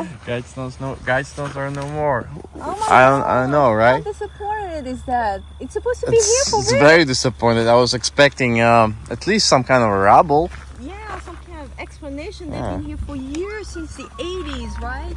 go. Guidestones are no more. Oh my God. I know, right? How disappointed is that? It's supposed to be here for It's real. very disappointed. I was expecting at least some kind of a rubble. Yeah, some kind of explanation. They've been here for years, since the 80s, right?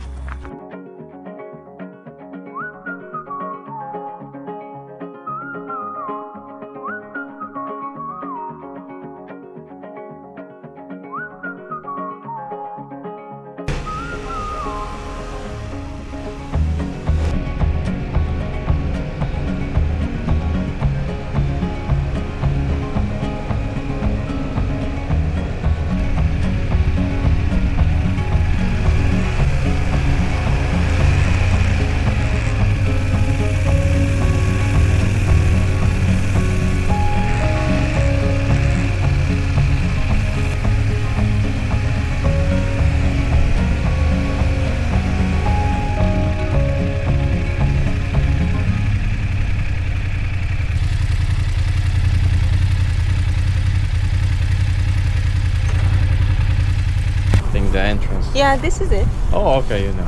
The entrance. Yeah, this is it. Oh, okay, you know.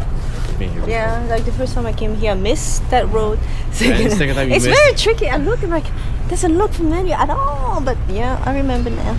Yeah, like the first time I came here, I missed that road. And the second time you it's missed very tricky. I look and like, doesn't look familiar at all. But yeah, I remember now.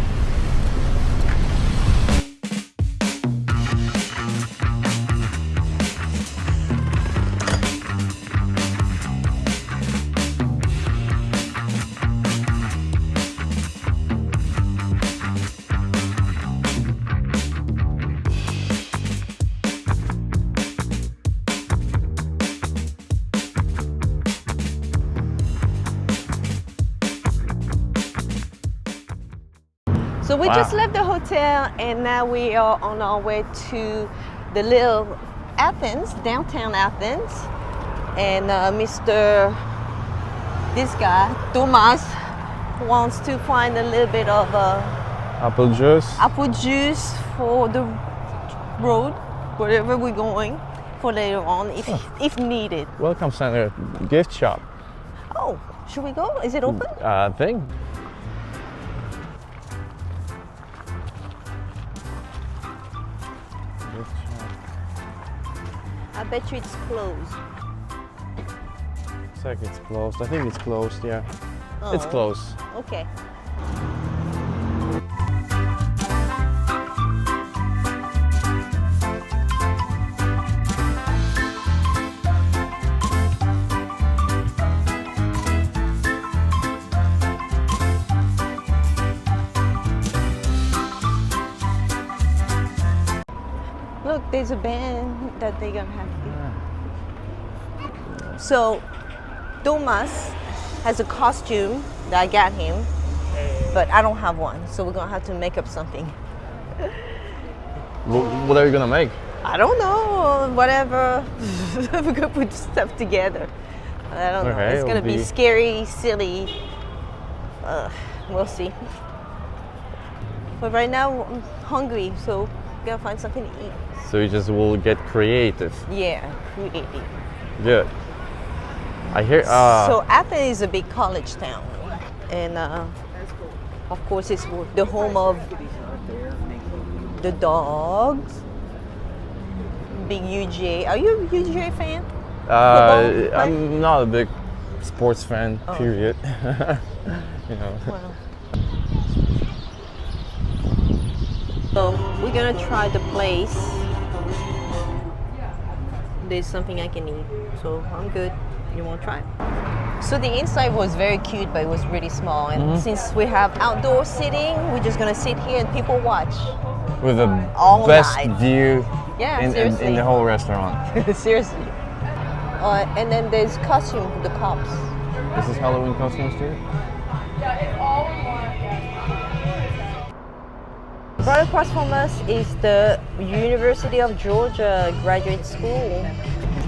So we just left the hotel and now we are on our way to the little Athens, downtown Athens. And this guy, Tomasz, wants to find a little bit of apple juice for the road, wherever we're going, for later on, if needed. Welcome center, gift shop. Oh, should we go? Is it open? I think. I bet you it's closed. Looks like it's closed. I think it's closed, yeah. Oh, It's closed. okay. Look, there's a band that they're gonna have here. So, Tomasz has a costume that I got him, but I don't have one, so we're gonna have to make up something. What are you gonna make? I don't know, whatever. We're gonna put stuff together. I don't know. Okay, It's gonna it'll be be- scary, silly. We'll see. But right now, I'm hungry, so we gotta find something to eat. So you just will get creative. Yeah, creative. Good. I hear. So Athens is a big college town, and of course it's the home of the Dogs. Big UGA. Are you a UGA fan? Football? I'm not a big sports fan. Oh. Period. You know. Wow. So we're gonna try the place. There's something I can eat, so I'm good. You want to try? So the inside was very cute, but it was really small. And since we have outdoor seating, we're just gonna sit here and people watch. With the All best night. view Yeah, in seriously. the whole restaurant. Seriously. And then there's costume for the cops. This is Halloween costumes too? Right across from us is the University of Georgia Graduate School.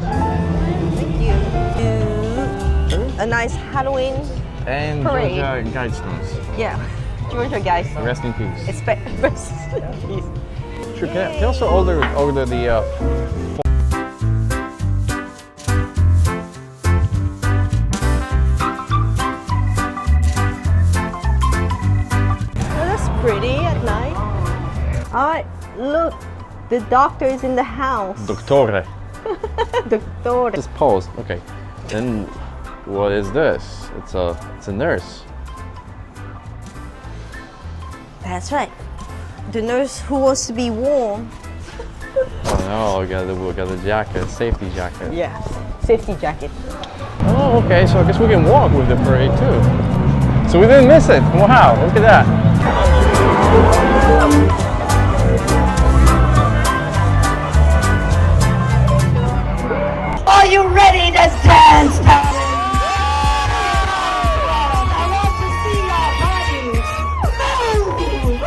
Thank you. A nice Halloween. And Parade. Georgia Guidestones. Yeah, Georgia Guidestones. Rest in peace. Rest in peace. Sure, can I also order the Oh, that's pretty at night. All right, look, The doctor is in the house. Doktore. Doctor. Just pause. Okay. And what is this? It's a nurse. That's right. The nurse who wants to be warm. Oh no, we got the jacket, safety jacket. Yeah. Safety jacket. Oh, okay. So I guess we can walk with the parade too. So we didn't miss it. Wow, look at that. Are you ready to dance, darling? I want to see your bodies move.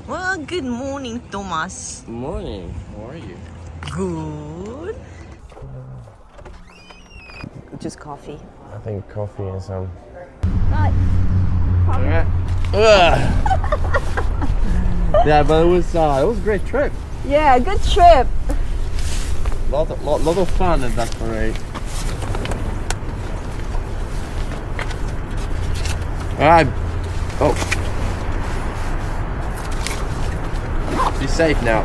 Well, good morning, Tomasz. Morning. How are you? Good. Just coffee. I think coffee and some. Right. Yeah, but it was a great trip. Yeah, good trip. Lot of fun at that parade. Oh. Be safe now.